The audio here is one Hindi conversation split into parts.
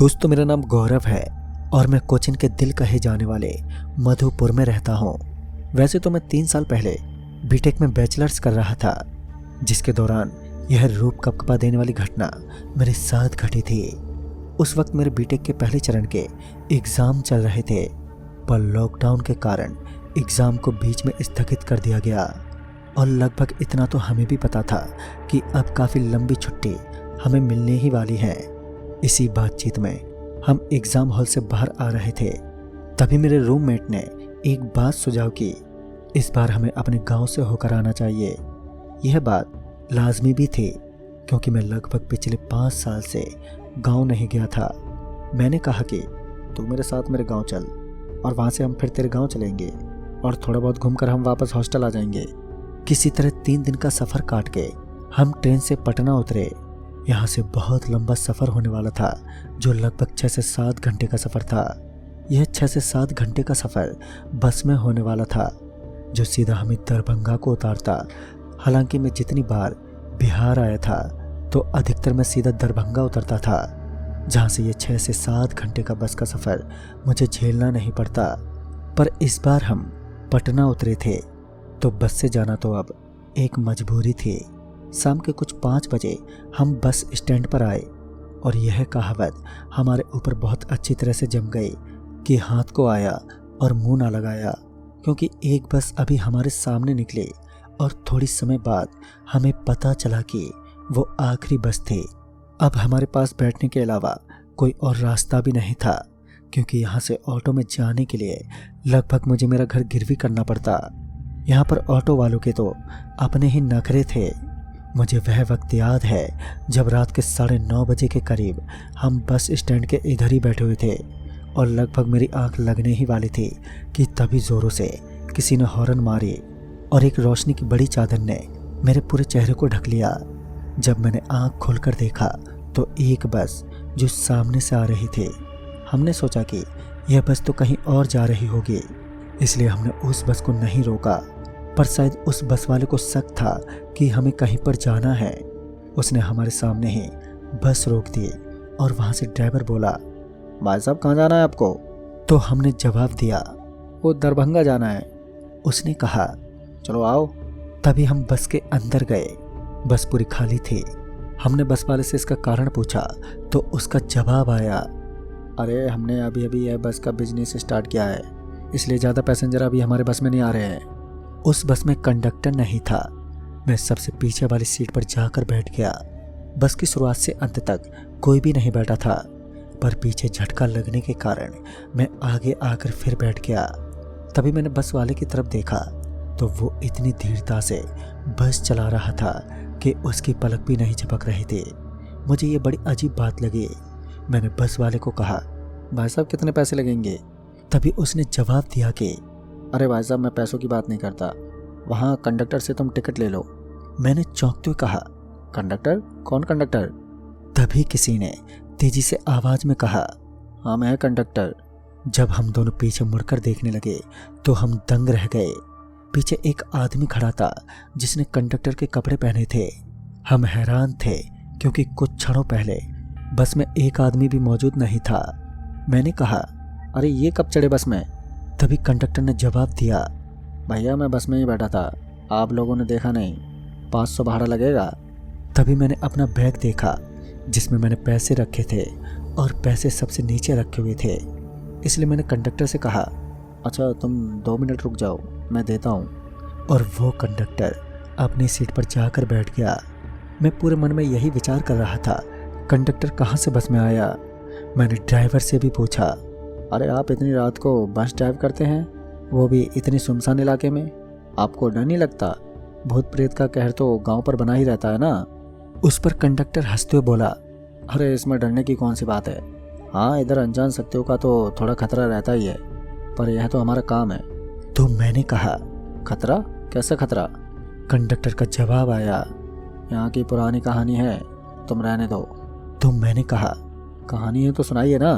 दोस्तों, मेरा नाम गौरव है और मैं कोचिन के दिल कहे जाने वाले मधुपुर में रहता हूँ। वैसे तो मैं 3 साल पहले बीटेक में बैचलर्स कर रहा था, जिसके दौरान यह रूप कपकपा देने वाली घटना मेरे साथ घटी थी। उस वक्त मेरे बीटेक के पहले चरण के एग्ज़ाम चल रहे थे, पर लॉकडाउन के कारण एग्ज़ाम को बीच में स्थगित कर दिया गया। और लगभग इतना तो हमें भी पता था कि अब काफ़ी लंबी छुट्टी हमें मिलने ही वाली है। इसी बातचीत में हम एग्ज़ाम हॉल से बाहर आ रहे थे, तभी मेरे रूममेट ने एक बात सुझाव की, इस बार हमें अपने गांव से होकर आना चाहिए। यह बात लाजमी भी थी, क्योंकि मैं लगभग पिछले 5 साल से गांव नहीं गया था। मैंने कहा कि तू मेरे साथ मेरे गांव चल और वहाँ से हम फिर तेरे गांव चलेंगे और थोड़ा बहुत घूमकर हम वापस हॉस्टल आ जाएंगे। किसी तरह 3 दिन का सफ़र काट के हम ट्रेन से पटना उतरे। यहाँ से बहुत लंबा सफ़र होने वाला था, जो लगभग 6 से 7 घंटे का सफ़र था। यह 6 से 7 घंटे का सफ़र बस में होने वाला था, जो सीधा हमें दरभंगा को उतारता। हालांकि मैं जितनी बार बिहार आया था तो अधिकतर मैं सीधा दरभंगा उतरता था, जहाँ से ये 6 से 7 घंटे का बस का सफ़र मुझे झेलना नहीं पड़ता। पर इस बार हम पटना उतरे थे तो बस से जाना तो अब एक मजबूरी थी। शाम के कुछ 5 बजे हम बस स्टैंड पर आए और यह कहावत हमारे ऊपर बहुत अच्छी तरह से जम गई कि हाथ को आया और मुंह ना लगाया, क्योंकि एक बस अभी हमारे सामने निकली और थोड़ी समय बाद हमें पता चला कि वो आखिरी बस थी। अब हमारे पास बैठने के अलावा कोई और रास्ता भी नहीं था, क्योंकि यहाँ से ऑटो में जाने के लिए लगभग मुझे मेरा घर गिरवी करना पड़ता। यहाँ पर ऑटो वालों के तो अपने ही नखरे थे। मुझे वह वक्त याद है जब रात के 9:30 बजे के करीब हम बस स्टैंड के इधर ही बैठे हुए थे और लगभग मेरी आंख लगने ही वाली थी कि तभी ज़ोरों से किसी ने हॉर्न मारी और एक रोशनी की बड़ी चादर ने मेरे पूरे चेहरे को ढक लिया। जब मैंने आंख खोलकर देखा तो एक बस जो सामने से आ रही थी। हमने सोचा कि यह बस तो कहीं और जा रही होगी, इसलिए हमने उस बस को नहीं रोका। पर शायद उस बस वाले को शक था कि हमें कहीं पर जाना है। उसने हमारे सामने ही बस रोक दी और वहाँ से ड्राइवर बोला, भाई साहब कहाँ जाना है आपको? तो हमने जवाब दिया, वो दरभंगा जाना है। उसने कहा, चलो आओ। तभी हम बस के अंदर गए। बस पूरी खाली थी। हमने बस वाले से इसका कारण पूछा तो उसका जवाब आया, अरे हमने अभी अभी यह बस का बिजनेस स्टार्ट किया है, इसलिए ज़्यादा पैसेंजर अभी हमारे बस में नहीं आ रहे हैं। उस बस में कंडक्टर नहीं था। मैं सबसे पीछे वाली सीट पर जाकर बैठ गया। बस की शुरुआत से अंत तक कोई भी नहीं बैठा था, पर पीछे झटका लगने के कारण मैं आगे आकर फिर बैठ गया। तभी मैंने बस वाले की तरफ देखा तो वो इतनी धीरता से बस चला रहा था कि उसकी पलक भी नहीं झपक रही थी। मुझे ये बड़ी अजीब बात लगी। मैंने बस वाले को कहा, भाई साहब कितने पैसे लगेंगे? तभी उसने जवाब दिया कि अरे भाई साहब, मैं पैसों की बात नहीं करता, वहाँ कंडक्टर से तुम टिकट ले लो। मैंने चौंकते हुए कहा, कंडक्टर? कौन कंडक्टर? तभी किसी ने तेजी से आवाज़ में कहा, हाँ मैं कंडक्टर। जब हम दोनों पीछे मुड़कर देखने लगे तो हम दंग रह गए। पीछे एक आदमी खड़ा था जिसने कंडक्टर के कपड़े पहने थे। हम हैरान थे क्योंकि कुछ क्षणों पहले बस में एक आदमी भी मौजूद नहीं था। मैंने कहा, अरे ये कब चढ़े बस में? तभी कंडक्टर ने जवाब दिया, भैया मैं बस में ही बैठा था, आप लोगों ने देखा नहीं, 500 भाड़ा लगेगा। तभी मैंने अपना बैग देखा जिसमें मैंने पैसे रखे थे और पैसे सबसे नीचे रखे हुए थे, इसलिए मैंने कंडक्टर से कहा, अच्छा तुम 2 मिनट रुक जाओ, मैं देता हूँ। और वो कंडक्टर अपनी सीट पर जाकर बैठ गया। मैं पूरे मन में यही विचार कर रहा था, कंडक्टर कहाँ से बस में आया? मैंने ड्राइवर से भी पूछा, अरे आप इतनी रात को बस ड्राइव करते हैं, वो भी इतनी सुनसान इलाके में, आपको डर नहीं लगता? भूत प्रेत का कहर तो गांव पर बना ही रहता है ना। उस पर कंडक्टर हंसते हुए बोला, अरे इसमें डरने की कौन सी बात है? हाँ इधर अनजान शक्तियों का तो थोड़ा खतरा रहता ही है, पर यह तो हमारा काम है। तो मैंने कहा, खतरा? कैसा खतरा? कंडक्टर का जवाब आया, यहाँ की पुरानी कहानी है, तुम रहने दो। तो मैंने कहा, कहानी है तो सुनाइए ना।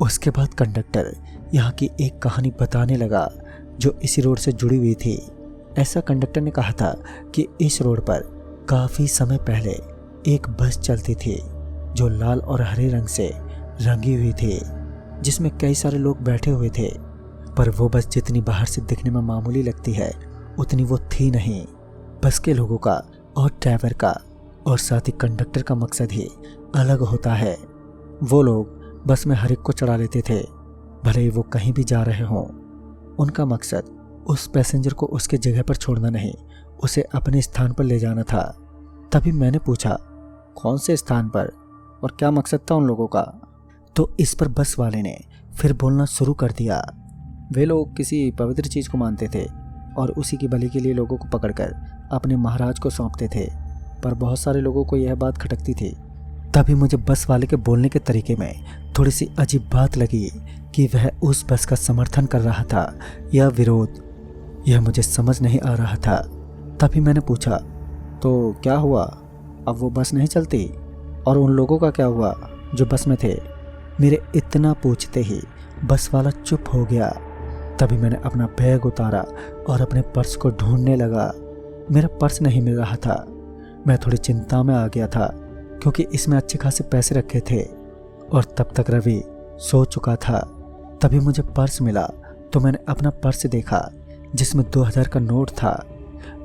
उसके बाद कंडक्टर यहाँ की एक कहानी बताने लगा जो इसी रोड से जुड़ी हुई थी। ऐसा कंडक्टर ने कहा था कि इस रोड पर काफ़ी समय पहले एक बस चलती थी जो लाल और हरे रंग से रंगी हुई थी, जिसमें कई सारे लोग बैठे हुए थे, पर वो बस जितनी बाहर से दिखने में मामूली लगती है उतनी वो थी नहीं। बस के लोगों का और ड्राइवर का और साथ ही कंडक्टर का मकसद ही अलग होता है। वो लोग बस में हर एक को चढ़ा लेते थे, भले ही वो कहीं भी जा रहे हों। उनका मकसद उस पैसेंजर को उसके जगह पर छोड़ना नहीं, उसे अपने स्थान पर ले जाना था। तभी मैंने पूछा, कौन से स्थान पर और क्या मकसद था उन लोगों का? तो इस पर बस वाले ने फिर बोलना शुरू कर दिया। वे लोग किसी पवित्र चीज़ को मानते थे और उसी की बलि के लिए लोगों को पकड़कर अपने महाराज को सौंपते थे, पर बहुत सारे लोगों को यह बात खटकती थी। तभी मुझे बस वाले के बोलने के तरीके में थोड़ी सी अजीब बात लगी कि वह उस बस का समर्थन कर रहा था या विरोध, यह मुझे समझ नहीं आ रहा था। तभी मैंने पूछा, तो क्या हुआ, अब वो बस नहीं चलती? और उन लोगों का क्या हुआ जो बस में थे? मेरे इतना पूछते ही बस वाला चुप हो गया। तभी मैंने अपना बैग उतारा और अपने पर्स को ढूंढने लगा। मेरा पर्स नहीं मिल रहा था। मैं थोड़ी चिंता में आ गया था क्योंकि इसमें अच्छे खासे पैसे रखे थे और तब तक रवि सो चुका था। तभी मुझे पर्स मिला तो मैंने अपना पर्स देखा जिसमें 2000 का नोट था।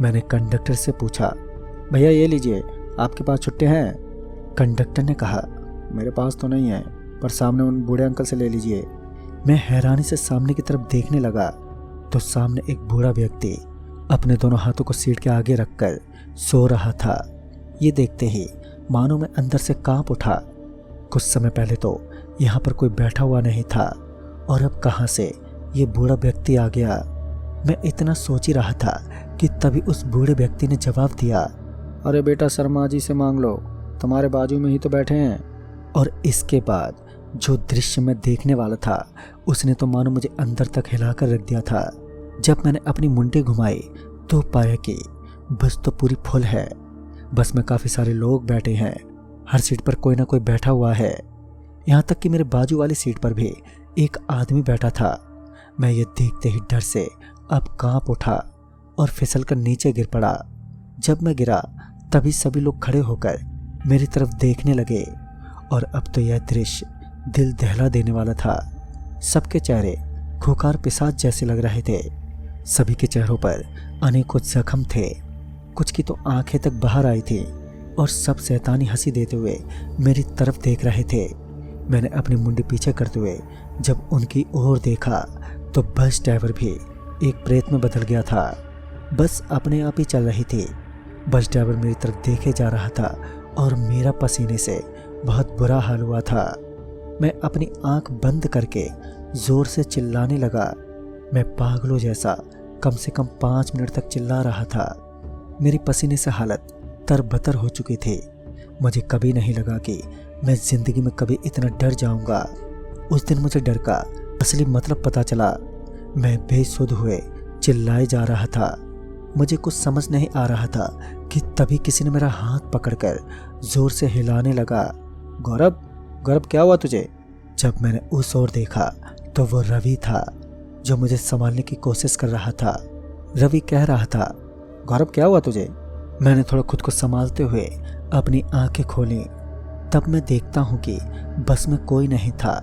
मैंने कंडक्टर से पूछा, भैया ये लीजिए, आपके पास छुट्टे हैं? कंडक्टर ने कहा, मेरे पास तो नहीं है, पर सामने उन बूढ़े अंकल से ले लीजिए। मैं हैरानी से सामने की तरफ देखने लगा तो सामने एक बूढ़ा व्यक्ति अपने दोनों हाथों को सीट के आगे रखकर सो रहा था। ये देखते ही मानो मैं अंदर से कांप उठा। कुछ समय पहले तो यहाँ पर कोई बैठा हुआ नहीं था और अब कहाँ से ये बूढ़ा व्यक्ति आ गया। मैं इतना सोच ही रहा था कि तभी उस बूढ़े व्यक्ति ने जवाब दिया, अरे बेटा शर्मा जी से मांग लो, तुम्हारे बाजू में ही तो बैठे हैं। और इसके बाद जो दृश्य मैं देखने वाला था उसने तो मानो मुझे अंदर तक हिलाकर रख दिया था। जब मैंने अपनी मुंडी घुमाई तो पाया कि बस तो पूरी फुल है। बस में काफ़ी सारे लोग बैठे हैं, हर सीट पर कोई ना कोई बैठा हुआ है। यहाँ तक कि मेरे बाजू वाली सीट पर भी एक आदमी बैठा था। मैं ये देखते ही डर से अब कांप उठा और फिसल कर नीचे गिर पड़ा। जब मैं गिरा तभी सभी लोग खड़े होकर मेरी तरफ देखने लगे और अब तो यह दृश्य दिल दहला देने वाला था। सबके चेहरे खूंखार पिशाच जैसे लग रहे थे। सभी के चेहरों पर अनेकों जख्म थे, कुछ की तो आंखें तक बाहर आई थी और सब शैतानी हंसी देते हुए मेरी तरफ देख रहे थे। मैंने अपनी मुंडी पीछे करते हुए जब उनकी ओर देखा तो बस ड्राइवर भी एक प्रेत में बदल गया था। बस अपने आप ही चल रही थी। बस ड्राइवर मेरी तरफ देखे जा रहा था और मेरा पसीने से बहुत बुरा हाल हुआ था। मैं अपनी आंख बंद करके जोर से चिल्लाने लगा। मैं पागलों जैसा कम से कम 5 मिनट तक चिल्ला रहा था। मेरी पसीने से हालत तरबतर हो चुकी थी। मुझे कभी नहीं लगा कि मैं जिंदगी में कभी इतना डर जाऊंगा। उस दिन मुझे डर का असली मतलब पता चला। मैं बेसुध हुए चिल्लाए जा रहा था। मुझे कुछ समझ नहीं आ रहा था कि तभी किसी ने मेरा हाथ पकड़कर जोर से हिलाने लगा। गौरव, गौरव क्या हुआ तुझे? जब मैंने उस ओर देखा तो वो रवि था जो मुझे संभालने की कोशिश कर रहा था। रवि कह रहा था, गौरव क्या हुआ तुझे? मैंने थोड़ा खुद को संभालते हुए अपनी आंखें खोली। तब मैं देखता हूँ कि बस में कोई नहीं था,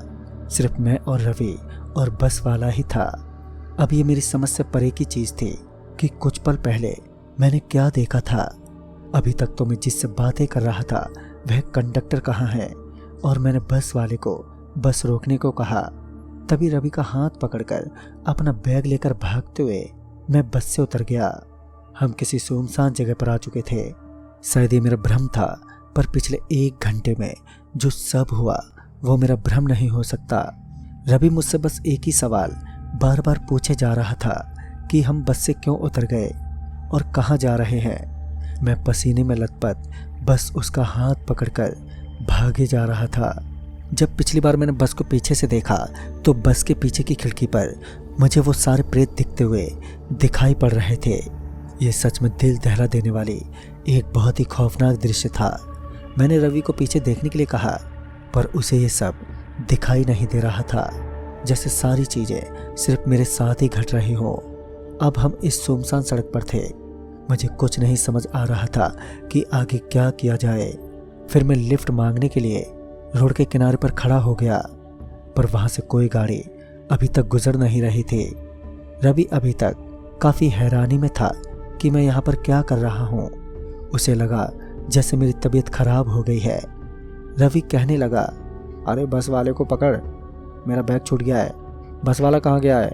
सिर्फ मैं और रवि और बस वाला ही था। अब ये मेरी समझ से परे की चीज़ थी कि कुछ पल पहले मैंने क्या देखा था। अभी तक तो मैं जिससे बातें कर रहा था वह कंडक्टर कहाँ है, और मैंने बस वाले को बस रोकने को कहा। तभी रवि का हाथ पकड़कर अपना बैग लेकर भागते हुए मैं बस से उतर गया। हम किसी सुनसान जगह पर आ चुके थे। शायद ये मेरा भ्रम था, पर पिछले 1 घंटे में जो सब हुआ वो मेरा भ्रम नहीं हो सकता। रवि मुझसे बस एक ही सवाल बार बार पूछे जा रहा था कि हम बस से क्यों उतर गए और कहाँ जा रहे हैं। मैं पसीने में लथपथ बस उसका हाथ पकड़कर भागे जा रहा था। जब पिछली बार मैंने बस को पीछे से देखा तो बस के पीछे की खिड़की पर मुझे वो सारे प्रेत दिखते हुए दिखाई पड़ रहे थे। ये सच में दिल दहला देने वाली एक बहुत ही खौफनाक दृश्य था। मैंने रवि को पीछे देखने के लिए कहा, पर उसे ये सब दिखाई नहीं दे रहा था, जैसे सारी चीज़ें सिर्फ मेरे साथ ही घट रही हो। अब हम इस सुनसान सड़क पर थे। मुझे कुछ नहीं समझ आ रहा था कि आगे क्या किया जाए। फिर मैं लिफ्ट मांगने के लिए रोड के किनारे पर खड़ा हो गया, पर वहां से कोई गाड़ी अभी तक गुजर नहीं रही थी। रवि अभी तक काफी हैरानी में था कि मैं यहाँ पर क्या कर रहा हूँ। उसे लगा जैसे मेरी तबीयत खराब हो गई है। रवि कहने लगा, अरे बस वाले को पकड़, मेरा बैग छूट गया है, बस वाला कहाँ गया है।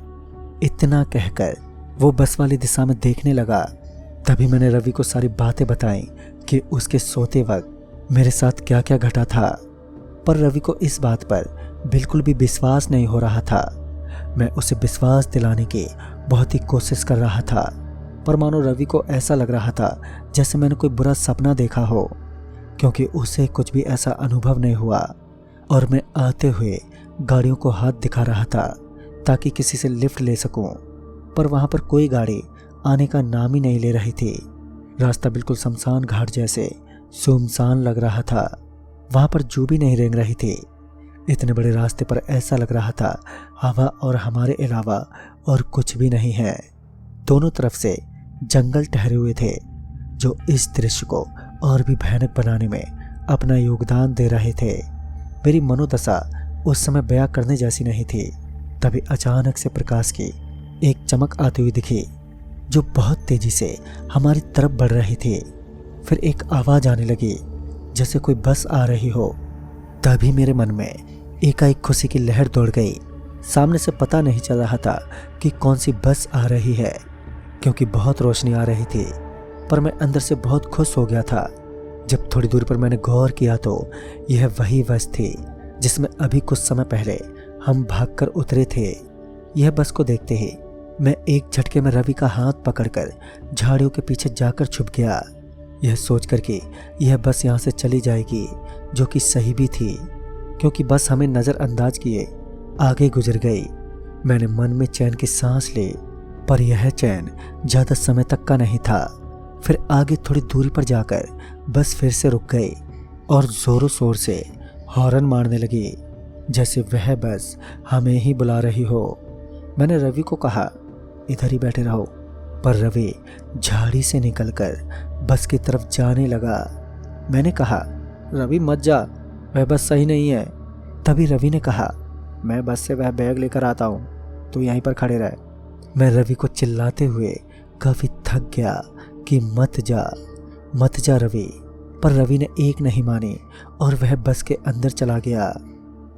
इतना कहकर वो बस वाली दिशा में देखने लगा। तभी मैंने रवि को सारी बातें बताई कि उसके सोते वक्त मेरे साथ क्या क्या घटा था, पर रवि को इस बात पर बिल्कुल भी विश्वास नहीं हो रहा था। मैं उसे विश्वास दिलाने की बहुत ही कोशिश कर रहा था, पर मानो रवि को ऐसा लग रहा था जैसे मैंने कोई बुरा सपना देखा हो, क्योंकि उसे कुछ भी ऐसा अनुभव नहीं हुआ। और मैं आते हुए गाड़ियों को हाथ दिखा रहा था ताकि किसी से लिफ्ट ले सकूं, पर वहां पर कोई गाड़ी आने का नाम ही नहीं ले रही थी। रास्ता बिल्कुल शमशान घाट जैसे सुनसान लग रहा था। वहां पर जू भी नहीं रेंग रही थी। इतने बड़े रास्ते पर ऐसा लग रहा था हवा और हमारे अलावा और कुछ भी नहीं है। दोनों तरफ से जंगल ठहरे हुए थे जो इस दृश्य को और भी भयानक बनाने में अपना योगदान दे रहे थे। मेरी मनोदशा उस समय बयां करने जैसी नहीं थी। तभी अचानक से प्रकाश की एक चमक आती हुई दिखी जो बहुत तेजी से हमारी तरफ बढ़ रही थी। फिर एक आवाज आने लगी जैसे कोई बस आ रही हो। तभी मेरे मन में एकाएक खुशी की लहर दौड़ गई। सामने से पता नहीं चल रहा था कि कौन सी बस आ रही है, क्योंकि बहुत रोशनी आ रही थी, पर मैं अंदर से बहुत खुश हो गया था। जब थोड़ी दूर पर मैंने गौर किया तो यह वही बस थी जिसमें अभी कुछ समय पहले हम भागकर उतरे थे। यह बस को देखते ही मैं एक झटके में रवि का हाथ पकड़कर झाड़ियों के पीछे जाकर छुप गया, यह सोचकर कि यह बस यहाँ से चली जाएगी, जो कि सही भी थी, क्योंकि बस हमें नज़रअंदाज किए आगे गुजर गई। मैंने मन में चैन की सांस ली, पर यह चैन ज़्यादा समय तक का नहीं था। फिर आगे थोड़ी दूरी पर जाकर बस फिर से रुक गई और ज़ोरों शोर से हॉर्न मारने लगी, जैसे वह बस हमें ही बुला रही हो। मैंने रवि को कहा, इधर ही बैठे रहो, पर रवि झाड़ी से निकलकर बस की तरफ जाने लगा। मैंने कहा, रवि मत जा, वह बस सही नहीं है। तभी रवि ने कहा, मैं बस से वह बैग लेकर आता हूँ, तू यहीं पर खड़े रह। मैं रवि को चिल्लाते हुए काफ़ी थक गया कि मत जा रवि, पर रवि ने एक नहीं मानी और वह बस के अंदर चला गया।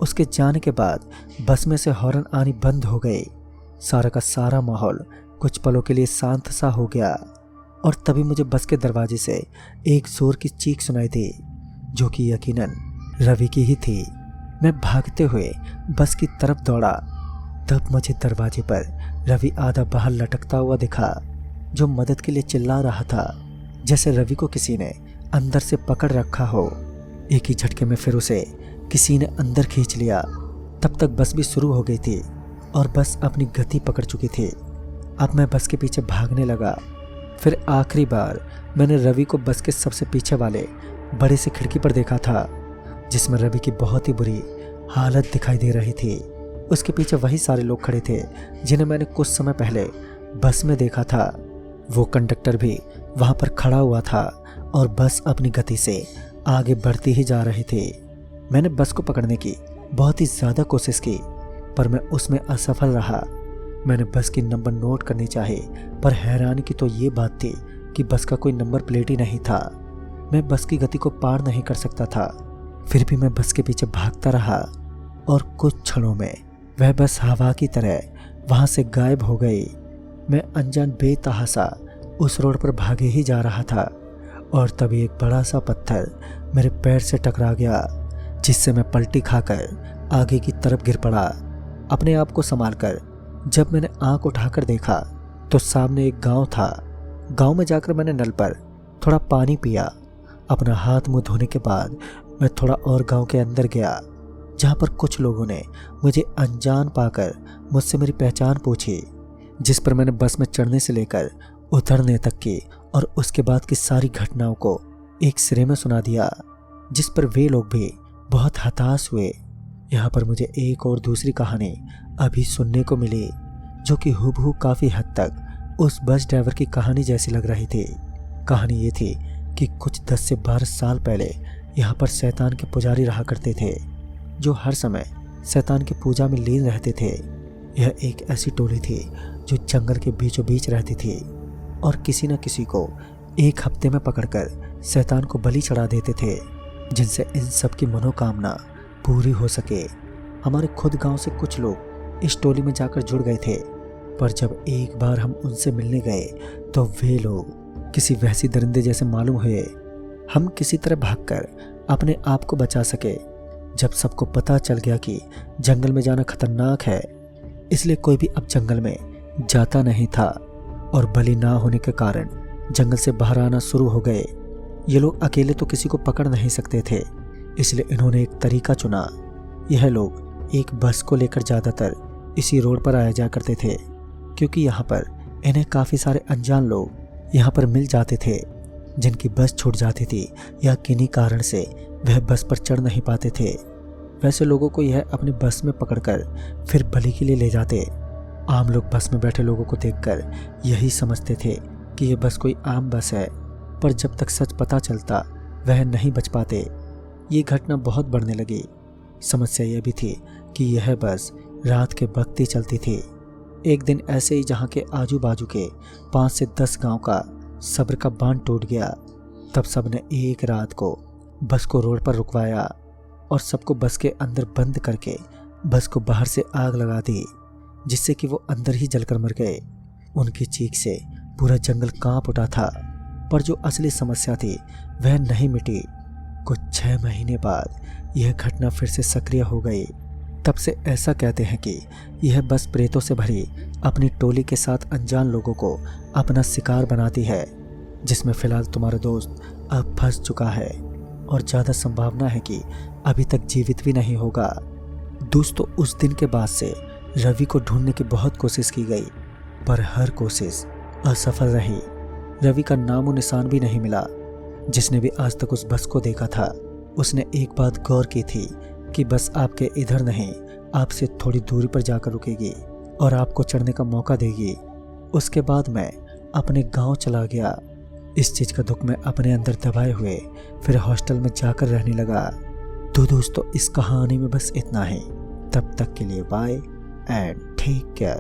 उसके जाने के बाद बस में से हॉर्न आनी बंद हो गई। सारा का सारा माहौल कुछ पलों के लिए शांत सा हो गया और तभी मुझे बस के दरवाजे से एक जोर की चीख सुनाई दी, जो कि यकीनन रवि की ही थी। मैं भागते हुए बस की तरफ दौड़ा। तब मुझे दरवाजे पर रवि आधा बाहर लटकता हुआ दिखा, जो मदद के लिए चिल्ला रहा था, जैसे रवि को किसी ने अंदर से पकड़ रखा हो। एक ही झटके में फिर उसे किसी ने अंदर खींच लिया। तब तक बस भी शुरू हो गई थी और बस अपनी गति पकड़ चुकी थी। अब मैं बस के पीछे भागने लगा। फिर आखिरी बार मैंने रवि को बस के सबसे पीछे वाले बड़े से खिड़की पर देखा था, जिसमें रवि की बहुत ही बुरी हालत दिखाई दे रही थी। उसके पीछे वही सारे लोग खड़े थे जिन्हें मैंने कुछ समय पहले बस में देखा था। वो कंडक्टर भी वहां पर खड़ा हुआ था और बस अपनी गति से आगे बढ़ती ही जा रही थी। मैंने बस को पकड़ने की बहुत ही ज़्यादा कोशिश की, पर मैं उसमें असफल रहा। मैंने बस की नंबर नोट करनी चाही, पर हैरानी की तो ये बात थी कि बस का कोई नंबर प्लेट ही नहीं था। मैं बस की गति को पार नहीं कर सकता था। फिर भी मैं बस के पीछे भागता रहा और कुछ क्षणों में वह बस हवा की तरह वहां से गायब हो गई। मैं अनजान बेतहासा उस रोड पर भागे ही जा रहा था और तभी एक बड़ा सा पत्थर मेरे पैर से टकरा गया, जिससे मैं पलटी खाकर आगे की तरफ गिर पड़ा। अपने आप को संभालकर जब मैंने आंख उठाकर देखा तो सामने एक गांव था। गांव में जाकर मैंने नल पर थोड़ा पानी पिया। अपना हाथ मुंह धोने के बाद मैं थोड़ा और गांव के अंदर गया, जहां पर कुछ लोगों ने मुझे अनजान पाकर मुझसे मेरी पहचान पूछी, जिस पर मैंने बस में चढ़ने से लेकर उतरने तक की और उसके बाद की सारी घटनाओं को एक सिरे में सुना दिया, जिस पर वे लोग भी बहुत हताश हुए। यहाँ पर मुझे एक और दूसरी कहानी अभी सुनने को मिली, जो कि हूबहू काफ़ी हद तक उस बस ड्राइवर की कहानी जैसी लग रही थी। कहानी ये थी कि कुछ 10 से 12 साल पहले यहाँ पर शैतान के पुजारी रहा करते थे। जो हर समय शैतान की पूजा में लीन रहते थे। यह एक ऐसी टोली थी जो जंगल के बीचों बीच रहती थी और किसी न किसी को एक हफ्ते में पकड़कर शैतान को बलि चढ़ा देते थे, जिनसे इन सब की मनोकामना पूरी हो सके। हमारे खुद गांव से कुछ लोग इस टोली में जाकर जुड़ गए थे, पर जब एक बार हम उनसे मिलने गए तो वे लोग किसी वहशी दरिंदे जैसे मालूम हुए। हम किसी तरह भागकर अपने आप को बचा सके। जब सबको पता चल गया कि जंगल में जाना खतरनाक है, इसलिए कोई भी अब जंगल में जाता नहीं था और बलि ना होने के कारण जंगल से बाहर आना शुरू हो गए। ये लोग अकेले तो किसी को पकड़ नहीं सकते थे, इसलिए इन्होंने एक तरीका चुना। यह लोग एक बस को लेकर ज़्यादातर इसी रोड पर आया जा करते थे, क्योंकि यहाँ पर इन्हें काफ़ी सारे अनजान लोग यहाँ पर मिल जाते थे, जिनकी बस छूट जाती थी या किन्हीं कारण से वह बस पर चढ़ नहीं पाते थे। वैसे लोगों को यह अपनी बस में पकड़कर फिर बलि के लिए ले जाते। आम लोग बस में बैठे लोगों को देखकर यही समझते थे कि यह बस कोई आम बस है, पर जब तक सच पता चलता वह नहीं बच पाते। ये घटना बहुत बढ़ने लगी। समस्या यह भी थी कि यह बस रात के वक्त ही चलती थी। एक दिन ऐसे ही जहाँ के आजू बाजू के 5 से 10 गांव का सब्र का बांध टूट गया। तब सबने एक रात को बस को रोड पर रुकवाया और सबको बस के अंदर बंद करके बस को बाहर से आग लगा दी, जिससे कि वो अंदर ही जलकर मर गए। उनकी चीख से पूरा जंगल कांप उठा था, पर जो असली समस्या थी वह नहीं मिटी। कुछ 6 महीने बाद यह घटना फिर से सक्रिय हो गई। तब से ऐसा कहते हैं कि यह बस प्रेतों से भरी अपनी टोली के साथ अनजान लोगों को अपना शिकार बनाती है, जिसमें फिलहाल तुम्हारा दोस्त अब फंस चुका है और ज़्यादा संभावना है कि अभी तक जीवित भी नहीं होगा। दोस्तों, उस दिन के बाद से रवि को ढूंढने की बहुत कोशिश की गई, पर हर कोशिश असफल रही। रवि का नामो निशान भी नहीं मिला। जिसने भी आज तक उस बस को देखा था, उसने एक बात गौर की थी कि बस आपके इधर नहीं, आपसे थोड़ी दूरी पर जाकर रुकेगी और आपको चढ़ने का मौका देगी। उसके बाद मैं अपने गांव चला गया। इस चीज़ का दुख मैं अपने अंदर दबाए हुए फिर हॉस्टल में जाकर रहने लगा। तो दोस्तों, इस कहानी में बस इतना ही। तब तक के लिए बाय एंड टेक केयर।